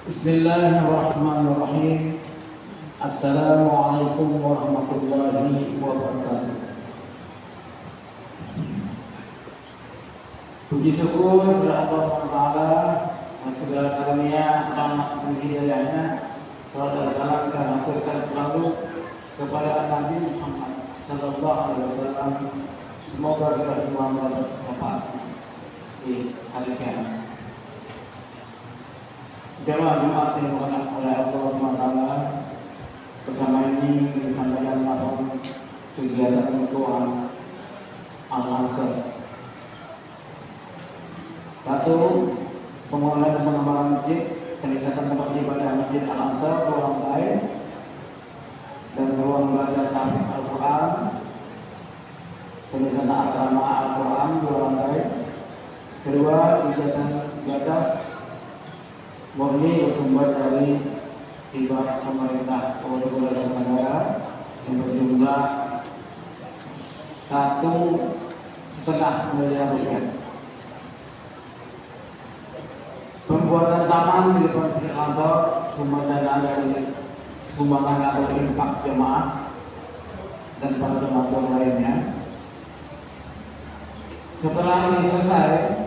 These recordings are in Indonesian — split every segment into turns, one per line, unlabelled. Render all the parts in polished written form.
Bismillahirrahmanirrahim. Assalamualaikum warahmatullahi wabarakatuh. Puji syukur kepada Allah Taala dan segala karunia rahmat dan hidayahnya. Salam dan salam kita haturkan selalu kepada Nabi Muhammad Sallallahu Alaihi Wasallam. Semoga kita semua mendapat syafaat di hari kiamat. Jamaah Jumat yang dimuliakan oleh Allah Taala, bersama ini disampaikan dalam kegiatan ketuaan Al-Ansar. Satu, pembangunan dan pengembangan masjid, peningkatan tempat ibadah Masjid Al-Ansar 2 lantai dan ruang belajar tahfiz Al-Quran, peningkatan asrama Al-Quran 2 lantai. Kedua, kegiatan di atas murni bersumber dari hibah pemerintah Kabupaten Negara yang berjumlah 1,5 miliar rupiah. Pembuatan taman di Masjid Al-Ansar, sumber dana dari sumbangan atau infak jemaah dan para donatur lainnya. Setelah ini selesai,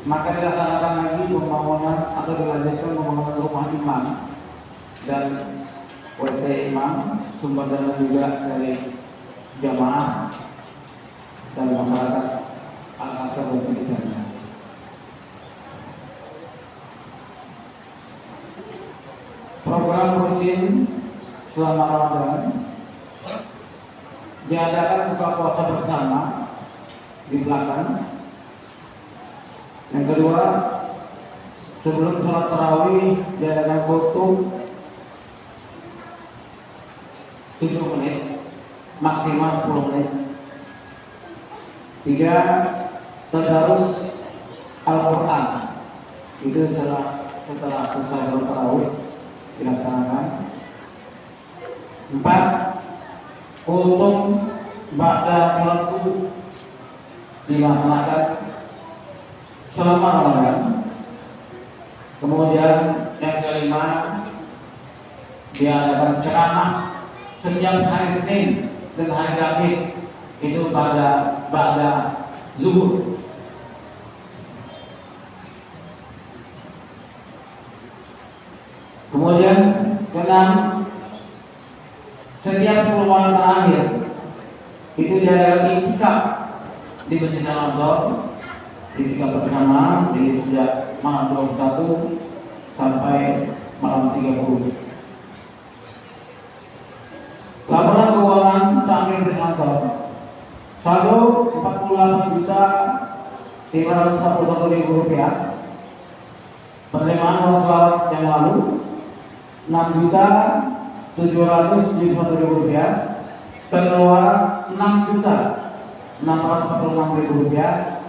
maka dilaksanakan lagi pembangunan atau dilanjutkan pembangunan rumah imam dan WC imam, sumber dana juga dari jamaah dan masyarakat Al-Ansar dan sekitarnya. Program rutin selama Ramadan diadakan buka puasa bersama di belakang. Yang kedua, sebelum sholat tarawih diadakan khutbah 7 menit, maksimal 10 menit. 3, tadarus Al-Quran, itu setelah selesai sholat tarawih dilaksanakan. 4, khutbah ba'da sholat subuh dilaksanakan selama Ramadan. Kemudian yang kelima, diadakan ceramah setiap hari Senin dan hari Kamis, itu pada zuhur. Kemudian keenam, setiap 10 malam terakhir itu diadakan iktikaf di Masjid Al-Ansar. Iktikaf bersama di sejak malam 21 sampai malam 30. Laporan keuangan takmir di Al-Ansar, saldo 48.541.000 rupiah. Penerimaan uang selawat yang lalu 6.771.000 rupiah. Pengeluaran 6.646.000 rupiah.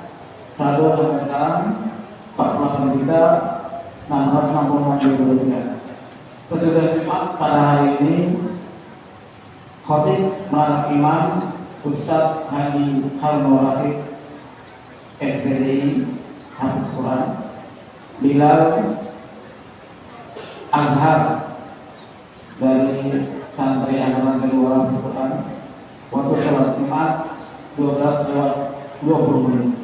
Saldo sampai sekarang 48.666.000 rupiah. Petugas Jumat pada hari ini, khotib menghadap imam Ustadz Haji Harun Rasid SPDI Hafiz Quran, Bilal Azhar dari santri angkatan kedua Hafiz Quran. Waktu sholat Jumat 12:20 menit.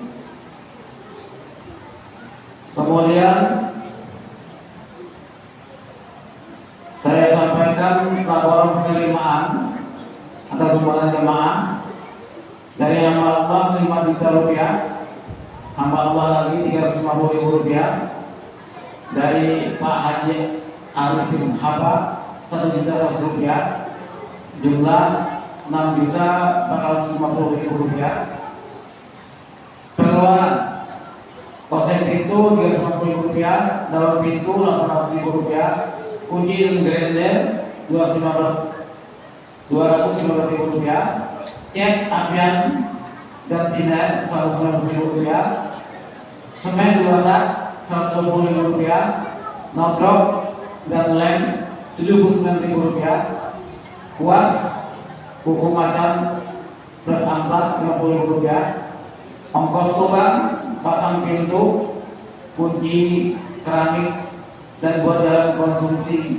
Kemudian saya sampaikan laporan penerimaan atas sumbangan jemaah dari hamba Allah 5 juta rupiah, hamba Allah lagi 350.000 rupiah, dari Pak Haji Arifin Haba 1 juta 100 rupiah, jumlah 6 juta 450.000 rupiah. Pengeluaran kosen pintu 350.000 rupiah, dalam pintu 800.000 rupiah, kunci dan grinder 215.000 rupiah, cat apian dan tinan 190.000 rupiah, semen 2 sak 120.000 rupiah, notrok dan lem 79.000 rupiah, kuas buku macan plus amplas 50.000 rupiah, ongkos tubang, pasang pintu, kunci keramik dan buat jalan konsumsi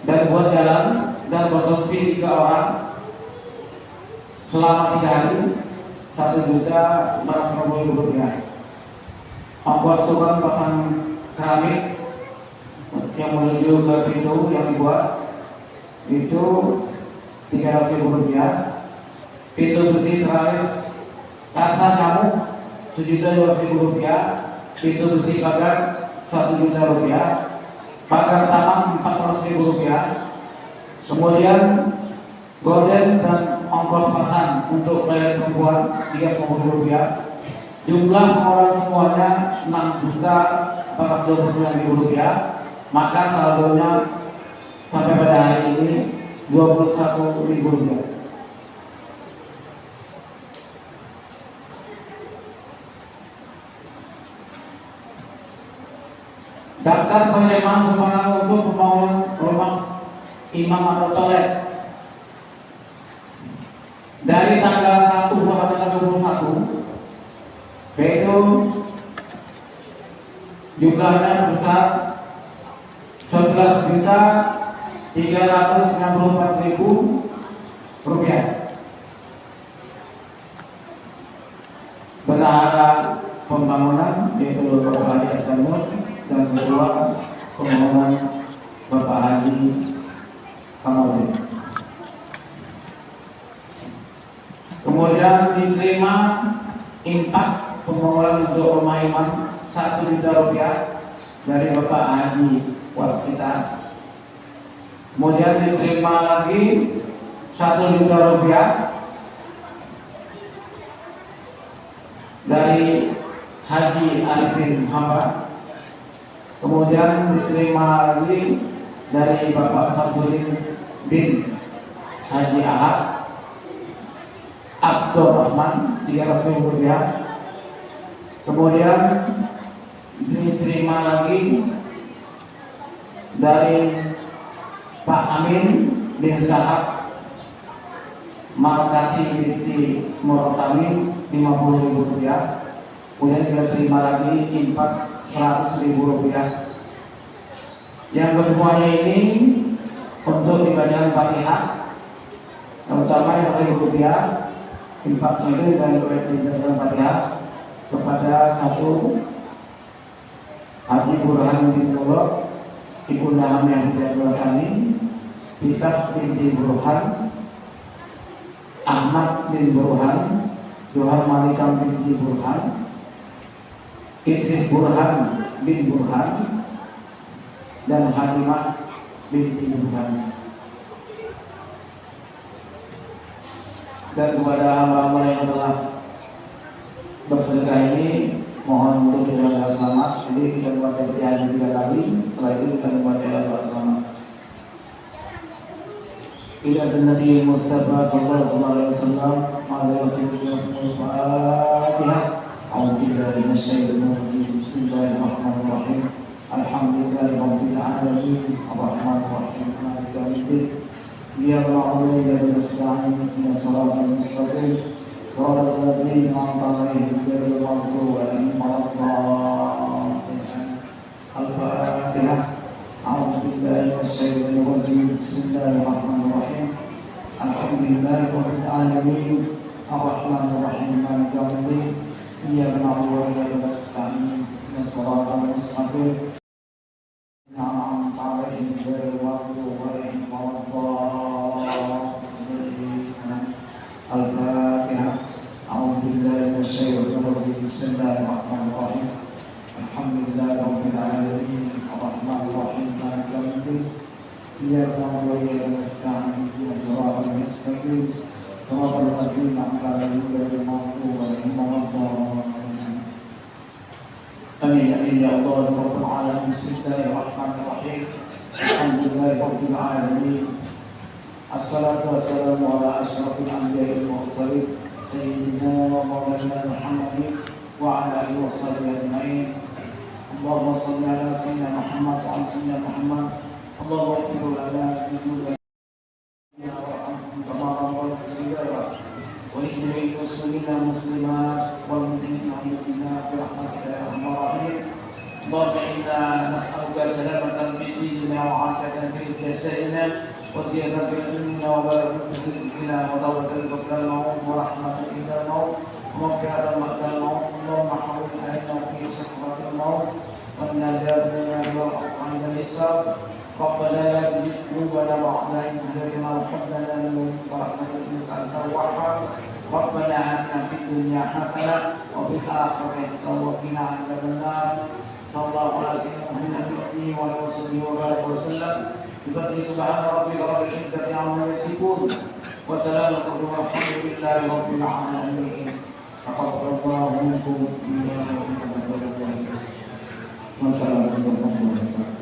dan 3 orang selama 3 hari, 1.450.000 rupiah. Ongkos tukang pasang keramik yang menuju ke pintu yang dibuat itu 300.000 rupiah. Pintu besi teralis kasar kamu 1.200.000 rupiah. Pintu besi pagar 1 juta rupiah. Pagar taman 400.000 rupiah. Kemudian gorden dan ongkos pasang untuk toilet perempuan 350.000 rupiah. Jumlah pengeluaran semuanya 6.429.000 rupiah. Maka saldonya sampai pada hari ini 21.000 rupiah. Daftar penerimaan sumbangan untuk pembangunan rumah imam atau toilet dari tanggal 1 sampai tanggal 21, yaitu jumlahnya sebesar 11.394.000 rupiah. Bendahara pembangunan yaitu Bapak Haji Atanus dan Ketua Pembangunan Bapak Haji Kamaludin. Kemudian diterima impak pembangunan untuk rumah imam 1 juta rupiah dari Bapak Haji Waskita. Kemudian diterima lagi 1 juta rupiah dari Haji Arifin Hamba. Kemudian diterima lagi dari Bapak Sabdulin bin Haji Ahad Abdul Rahman 300.000 rupiah. Kemudian diterima lagi dari Pak Amin bin Sahab Markati binti Murotami 50.000 rupiah. Kemudian kita terima lagi impak 100.000 rupiah. Yang kesemuanya ini untuk dibacakan Fatihah, terutama yang 1.000 rupiah impaknya itu dari dibacakan Fatihah kepada 1 Haji Burhan bin Mulok, Ibu Naham yang tidak berasani, Kitab binti Burhan, Ahmad bin Burhan, Johan Malisam binti Burhan, Idris Burhan bin Burhan, dan Halimah binti Burhan. Dan kepada hamba-hamba yang telah bersedekah ini, mohon untuk kita selamat. Jadi kita membaca Fatihah 3 kali, setelah itu kita membaca doa selamat. Ila Nabi Mustafa sallallahu alaihi wasallam, ma'al Fatihah. A'udzu billahi minasyaitonir rajim. Bismillahirrahmanirrahim. Alhamdulillahirabbil alamin. Arrahmanir rahim. Maliki yaumiddin. Iyyaka na'budu wa iyyaka nasta'in. Ihdinas siratal mustaqim. Shiratal ladzina an'amta 'alaihim ghairil maghdubi 'alaihim waladdallin. Al-Fatihah. A'udzu billahi minasyaitonir rajim. Bismillahirrahmanirrahim. Alhamdulillahirabbil alamin. Arrahmanir rahim. Maliki yaumiddin. Iyyaka na'budu wa iyyaka nasta'in. Ihdinas siratal mustaqim. An'amta 'alaihim ghairil maghdubi 'alaihim waladdallin. Al-Fatihah. A'udzu billahi minasyaitonir rajim. Bismillahirrahmanirrahim. Alhamdulillahirabbil alamin. Arrahmanir rahim. Maliki yaumiddin. Iyyaka na'budu wa iyyaka nasta'in. Ihdinas siratal mustaqim. Shiratal ladzina an'amta 'alaihim ghairil maghdubi 'alaihim waladdallin. Amin amin ya Allah rabbal alamin. Bismillahirrahmanirrahim. Alhamdulillahirabbil alamin. Assalatu wassalamu ala asyrafil anbiya'i wal mursalin sayyidina wa maulana Muhammadin wa ala alihi washabbihi ajma'in. Allahumma shalli ala sayyidina Muhammad wa ala sayyidina Muhammad. Allahumma ighfir lana dzunubana wa kama rabbana ولجميع المسلمين والمسلمات والمؤمنين والمؤمنات برحمتك يا ارحم الراحمين. اللهم انا جزائنا وزيادة علمنا وبركة رزقنا وتوبة قبل الموت ورحمة عند الموت ومغفرة بعد الموت اللهم حول علينا في سكرات الموت والنجاة من النار عند الحساب ربنا لا تزغ قلوبنا بعد إذ هديتنا وهب لنا من لدنك رحمة إنك أنت الوهاب ربنا آتنا في الدنيا حسنة وفي الآخرة حسنة وقنا عذاب النار صلى الله على سيدنا محمد وعلى آله وصحبه وبارك وسلم بفضل سبحان ربك رب العزة عما يصفون وسلام والحمد لله رب العالمين تقبل الله منكم والسلام عليكم ورحمة الله وبركاته.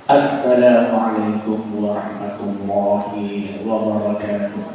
Assalamualaikum warahmatullahi wabarakatuh.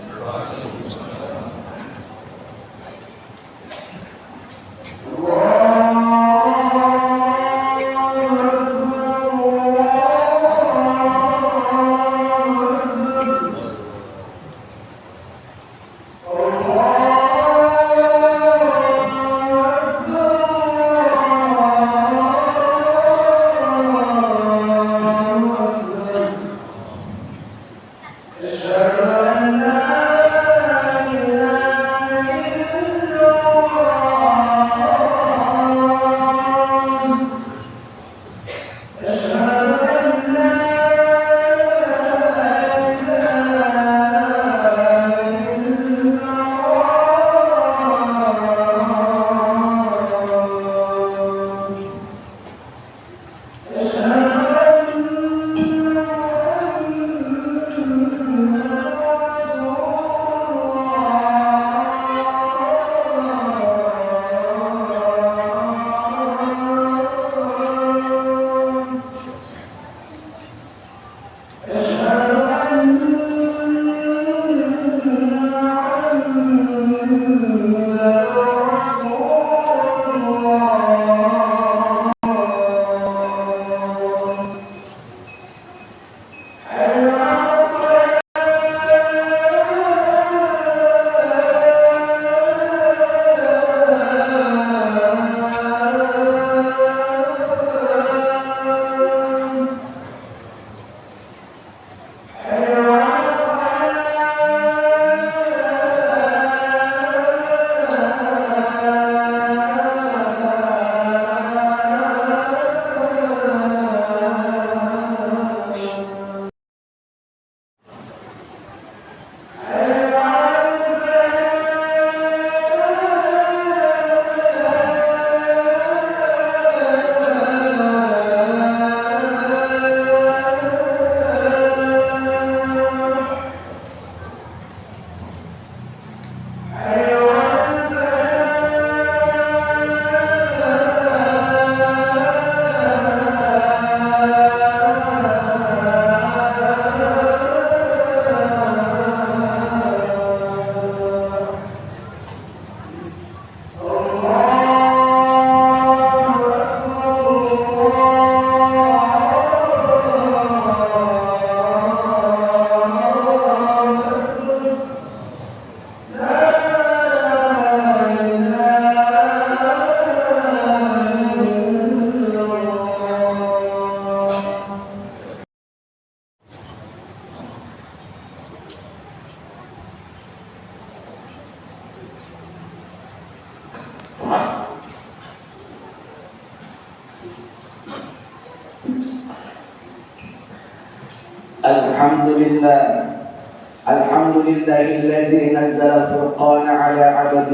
الحمد لله الذي نزل الفرقان على عبده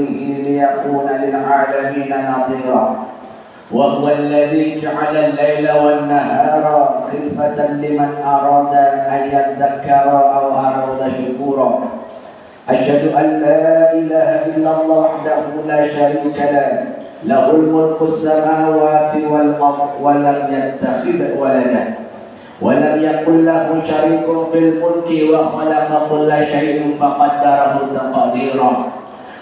ليكون للعالمين نظيرا وهو الذي جعل الليل والنهار خلفة لمن أراد أن يذكر أو أراد شكورا أشهد أن لا إله إلا الله وحده لا شريك له الملك السماوات والأرض ولم يتخذ ولدا ولم يكن له شريك في الملك وخلق كل شيء فقدره تقديرا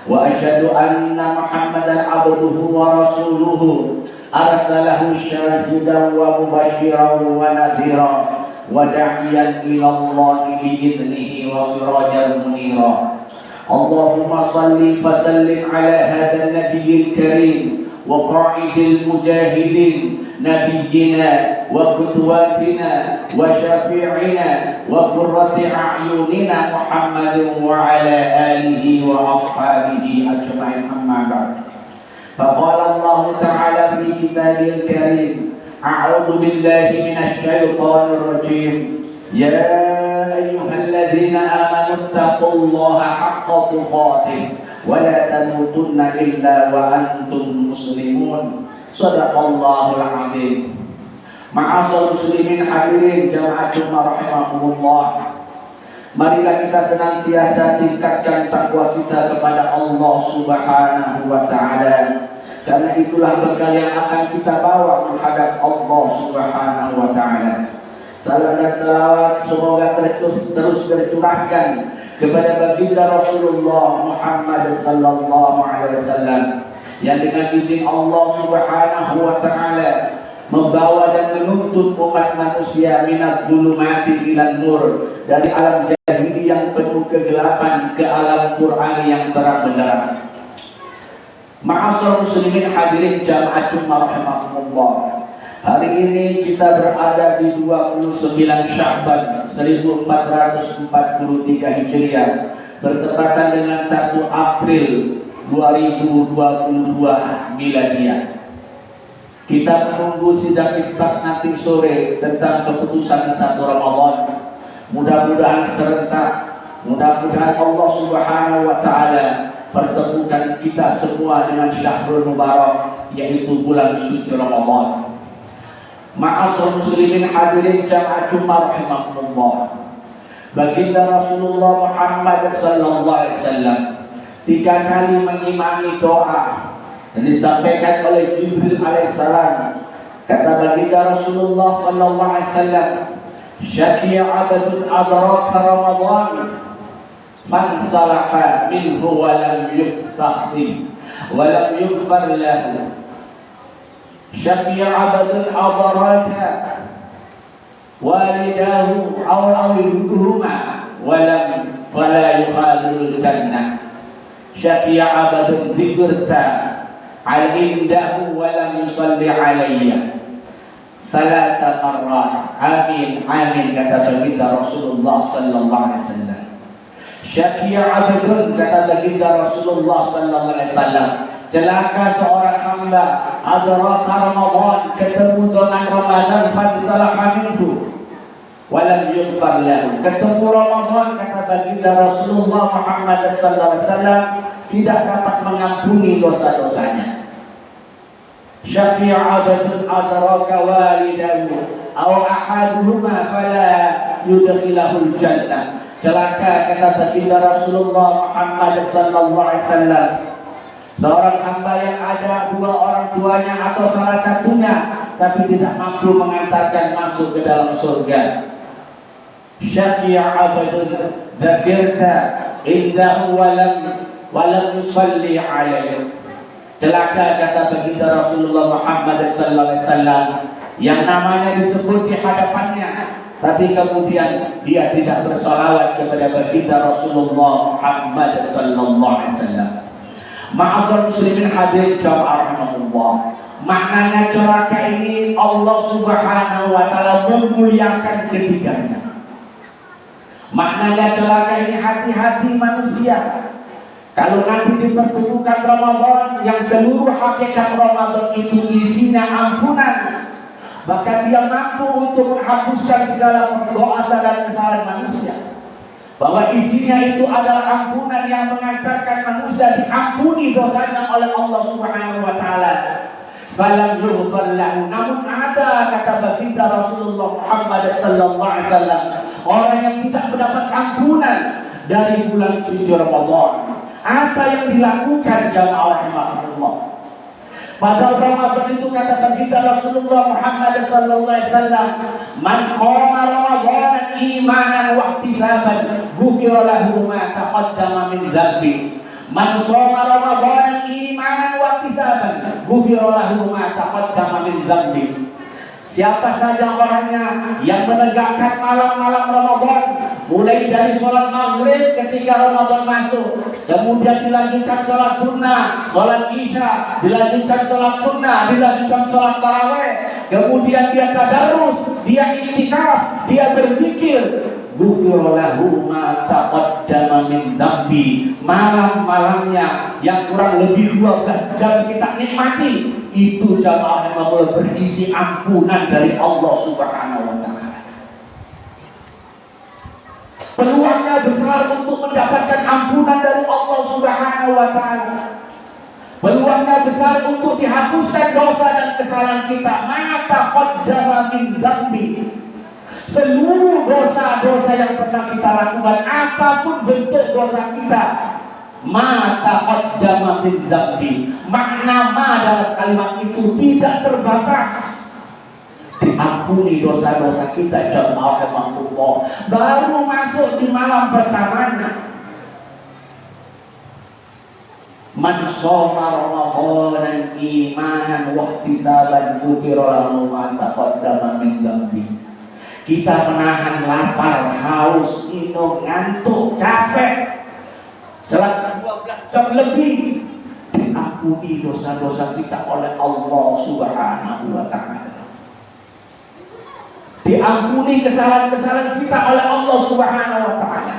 وأشهد أن محمدا عبده ورسوله أرسله شاهدا ومبشرا ونذيرا وداعيا إلى الله بإذنه وسراجا منيرا اللهم صل وسلم على هذا النبي الكريم وقائد المجاهدين نبينا وقدوتنا وشفيعنا وقرة أعيننا محمد وعلى آله وأصحابه أجمعين أما بعد فقال الله تعالى في كتابه الكريم أعوذ بالله من الشيطان الرجيم يا أيها الذين آمنوا اتقوا الله حق تقاته ولا تموتن إلا وأنتم مسلمون صدق الله العظيم. Ma'asyiral muslimin hadirin jamaah Jumat rahimakumullah. Marilah kita senantiasa tingkatkan takwa kita kepada Allah Subhanahu wa taala. Karena itulah bekal yang akan kita bawa menghadap Allah Subhanahu wa taala. Salam dan salawat semoga terus tercurahkan kepada baginda Rasulullah Muhammad sallallahu alaihi wasallam yang dengan izin Allah Subhanahu wa taala membawa dan menuntut umat manusia minat dhulumati ila nur, dari alam jahili yang penuh kegelapan ke alam Quran yang terang benderang. Ma'asyiral muslimin hadirin jamaah Jumat rahimakumullah. Hari ini kita berada di 29 Sya'ban 1443 Hijriah bertepatan dengan 1 April 2022 Miladiah. Kita menunggu sidang isbat nanti sore tentang keputusan 1 Ramadan. Mudah-mudahan serentak, mudah-mudahan Allah Subhanahu wa taala pertemukan kita semua dengan Syahrul Mubarak, yaitu bulan suci Ramadan. Ma'asyiral muslimin hadirin jamaah Jumat rahimakumullah. Baginda Rasulullah Muhammad sallallahu alaihi wasallam 3 kali mengimami doa dan disampaikan oleh Jibril alaihissalam. Kata baginda Rasulullah sallallahu alaihi wasallam, "Syakiya 'abdun adraka Ramadan fansalaha minhu wa lam yuftahdi wa lam yughfar lahu. Syakiya 'abdun adraka walidahu aw yuhuma wa lam fala yukhadul jannah. Syakiya 'abdun dhikrta al-indahu wa lam yusalli alayya salata marrat." Amin, amin, kata baginda Rasulullah sallallahu alaihi wasallam. Syakiya abdun, kata baginda Rasulullah sallallahu alaihi wasallam, celaka seorang hamba adraka Ramadan, ketemu dengan Ramadan, fansalaha minhu wa lam yughfar lahu. Ketemu Ramadan, kata baginda Rasulullah Muhammad sallallahu alaihi wasallam, tidak dapat mengampuni dosa-dosanya. Syafi'a abdun adraka walidahu aw ahaduhuma fala yudkhilahul jannah. Celaka, kata baginda Rasulullah Muhammad sallallahu alaihi wasallam, seorang hamba yang ada 2 orang tuanya atau salah satunya tapi tidak mampu mengantarkan masuk ke dalam surga. Syafi'a abdun dzakirta indahu wa lam yusalli alaihi. Celaka, kata baginda Rasulullah Muhammad sallallahu alaihi wasallam, yang namanya disebut di hadapannya tapi kemudian dia tidak bersolawat kepada baginda Rasulullah Muhammad sallallahu alaihi wasallam. Ma'asyiral muslimin hadirin jamaah rahimakumullah. Maknanya celaka ini Allah Subhanahu wa taala memuliakan ketiganya. Maknanya celaka ini hati-hati manusia. Kalau nanti dipertemukan Ramadan yang seluruh hakikat Ramadan itu isinya ampunan, bahkan dia mampu untuk menghapuskan segala dosa dan kesalahan manusia, bahwa isinya itu adalah ampunan yang mengantarkan manusia diampuni dosanya oleh Allah Subhanahu wa taala. falam yughfar lahu. Namun ada kata baginda Rasulullah Muhammad sallallahu alaihi wasallam, orang yang tidak mendapat ampunan dari bulan suci Ramadan. Apa yang dilakukan jamaah rahimahullah? Pada Ramadan itu kata baginda Rasulullah Muhammad sallallahu alaihi wasallam, man qama Ramadan imanan wa ihtisaban ghufira lahu ma taqaddama min dhanbi. Man shoma Ramadan imanan wa ihtisaban ghufira lahu ma taqaddama min dhanbi. Siapa saja orangnya yang menegakkan malam-malam Ramadan, mulai dari sholat maghrib ketika Ramadan masuk, kemudian dilanjutkan sholat sunnah, sholat isya, dilanjutkan sholat sunnah, dilanjutkan sholat tarawih, kemudian dia tadarus, dia iktikaf, dia berzikir, ghufira lahu ma taqaddama min dhanbi. Malam-malamnya yang kurang lebih 12 jam kita nikmati, itu jamaah yang berisi ampunan dari Allah Subhanahu wa taala. Peluangnya besar untuk mendapatkan ampunan dari Allah Subhanahu wa taala. Peluangnya besar untuk dihapuskan dosa dan kesalahan kita. Mata qaddama min dzambi. Seluruh dosa-dosa yang pernah kita lakukan, apapun bentuk dosa kita, mata qaddama min dzambi. Makna ma dalam kalimat itu tidak terbatas. Diampuni dosa-dosa kita jamaah rahmatullah. Baru masuk di malam pertamanya. Man shoma Ramadan imanan wa ihtisaban ghufira lahu ma taqaddama min dzambi. Kita menahan lapar, haus, minum, ngantuk, capek selama 12 jam lebih, diampuni dosa-dosa kita oleh Allah Subhanahu wa taala. Diampuni kesalahan-kesalahan kita oleh Allah Subhanahu wa taala.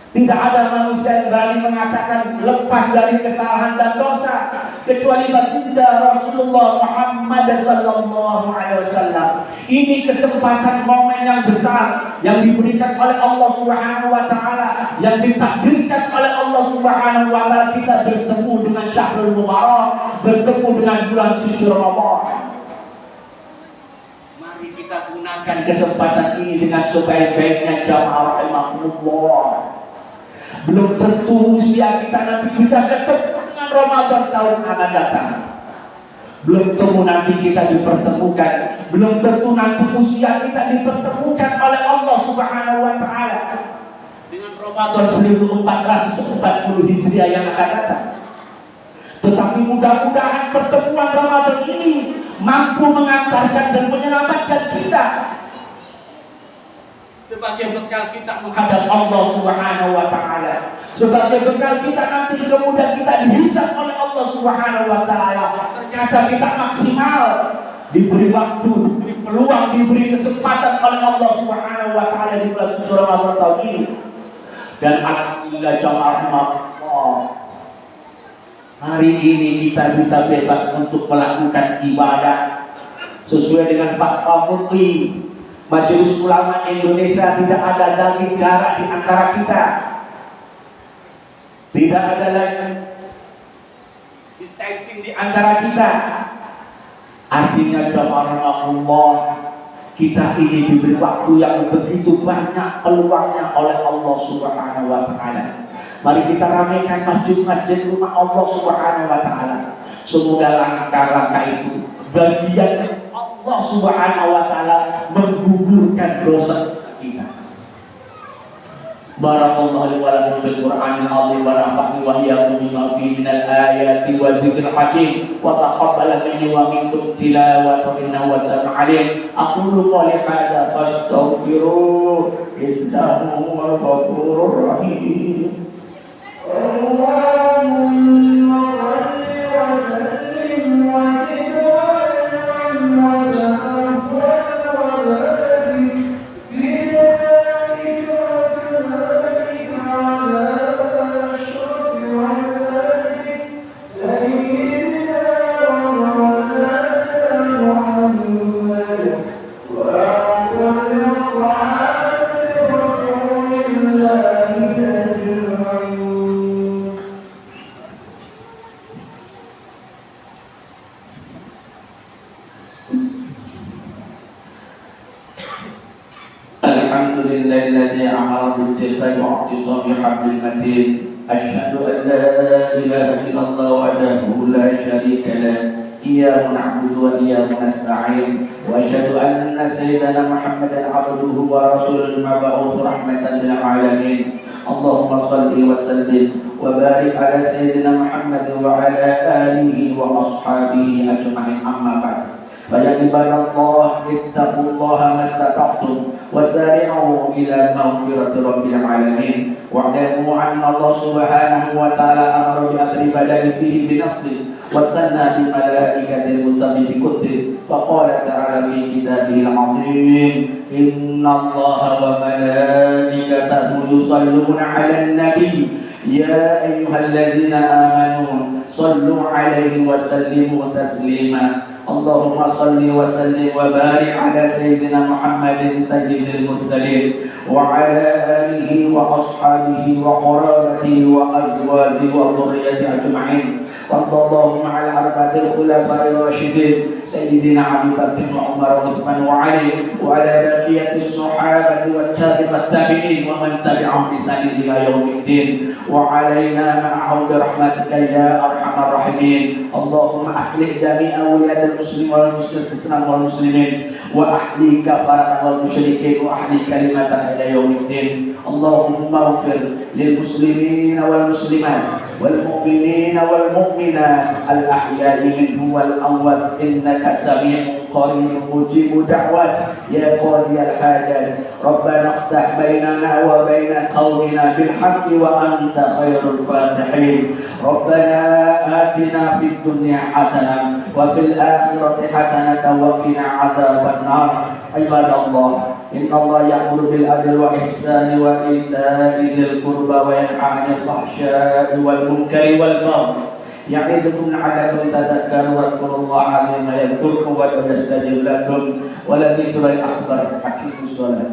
Tidak ada manusia yang berani mengatakan lepas dari kesalahan dan dosa kecuali baginda Rasulullah Muhammad sallallahu alaihi wasallam. Ini kesempatan momen yang besar yang diberikan oleh Allah Subhanahu wa taala, yang ditakdirkan oleh Allah Subhanahu wa taala, kita bertemu dengan Syahrul Mubarak, bertemu dengan bulan suci Ramadan. Mari kita gunakan kesempatan ini dengan sebaik-baiknya jamaah rahimahullah. Belum tentu usia kita nanti bisa ketemu dengan Ramadan tahun akan datang. Belum tentu nanti kita dipertemukan. Belum tentu nanti usia kita dipertemukan oleh Allah Subhanahu wa taala dengan Ramadan 1440 Hijriah yang akan datang. Tetapi mudah-mudahan pertemuan Ramadan ini mampu mengantarkan dan menyelamatkan kita sebagai bekal kita menghadap Allah Subhanahu wa taala, sebagai bekal kita nanti kemudian kita dihisab oleh Allah Subhanahu wa taala. Ternyata kita maksimal, diberi waktu, diberi peluang, diberi kesempatan oleh Allah Subhanahu wa taala di bulan suci Ramadan tahun ini. Dan alhamdulillah jamaah Allah, hari ini kita bisa bebas untuk melakukan ibadah sesuai dengan fatwa MUI Majelis Ulama Indonesia. Tidak ada lagi jarak di antara kita, tidak ada lagi distancing di antara kita. Artinya jamaah Allah, kita ini diberi waktu yang begitu banyak peluangnya oleh Allah Subhanahu wa taala. Mari kita ramaikan masjid-masjid rumah Allah Subhanahu wa taala. Semoga langkah-langkah itu bagian Allah Subhanahu wa taala menggugurkan dosa-dosa kita. Barakallahu li wa lakum fil Qur'anil azim wa nafa'ani wa iyyakum bima fihi minal ayati wa dzikril hakim wa taqabbal minni wa minkum tilawatan innahu was-sami'ul 'alim. Aqulu qawli hadza fastaghfiru innahu huwal ghafurur rahim. Allahumma shalli wa sallim wa zid لله الذي أمر بالاتخاذ واعتصام بحبل المتين أشهد أن لا إله إلا الله وحده لا شريك له إياه نعبد وإياه نستعين وأشهد أن سيدنا محمدا عبده ورسوله المبعوث رحمة للعالمين اللهم صل وسلم وبارك على سيدنا محمد وعلى آله وأصحابه أجمعين أما بعد فيا عباد الله اتقوا الله ما استطعتم وسارعوا إلى مغفرة رب العالمين واعلموا أن الله سبحانه وتعالى أمر بأمر بدل فيه بنفسه وثنى بملائكة المسبح بكتبه فقال تعالى في كتابه العظيم إن الله وملائكته يصلون على النبي يا أيها الذين آمنوا صلوا عليه وسلموا تسليما اللهم صل وسلم وبارك على سيدنا محمد سيد المرسلين وعلى آله وأصحابه وقرابته وأزواجه وذريته أجمعين وارض اللهم على أربعة الخلفاء الراشدين سيدنا أبي بكر وعمر وعثمان وعلي وعلى بقية الصحابة والتابعين ومن تبعهم بإحسان إلى يوم الدين وعلينا معهم برحمتك يا أرحم الراحمين اللهم أصلح جميع أولاد المسلمين والمسلمين وأحلي كفرة والمشركين وأحلي كلمتك إلى يوم الدين اللهم اغفر للمسلمين والمسلمات والمؤمنين والمؤمنات الأحياء منهم والأموات إنك سميع قريب مجيب دعوات يا قاضي الحاجات ربنا افتح بيننا وبين قومنا بالحق وأنت خير الفاتحين ربنا آتنا في الدنيا حسنة وفي الآخرة حسنة وقنا عذاب النار عباد الله إن الله يأمر بالعدل والإحسان وإيتاء ذي القربى وينهى عن الفحشاء والمنكر والبغي يعظكم لعلكم تذكرون واذكروا الله العظيم يذكركم ويستجيب لكم ولذكر الأكبر أقيموا الصلاة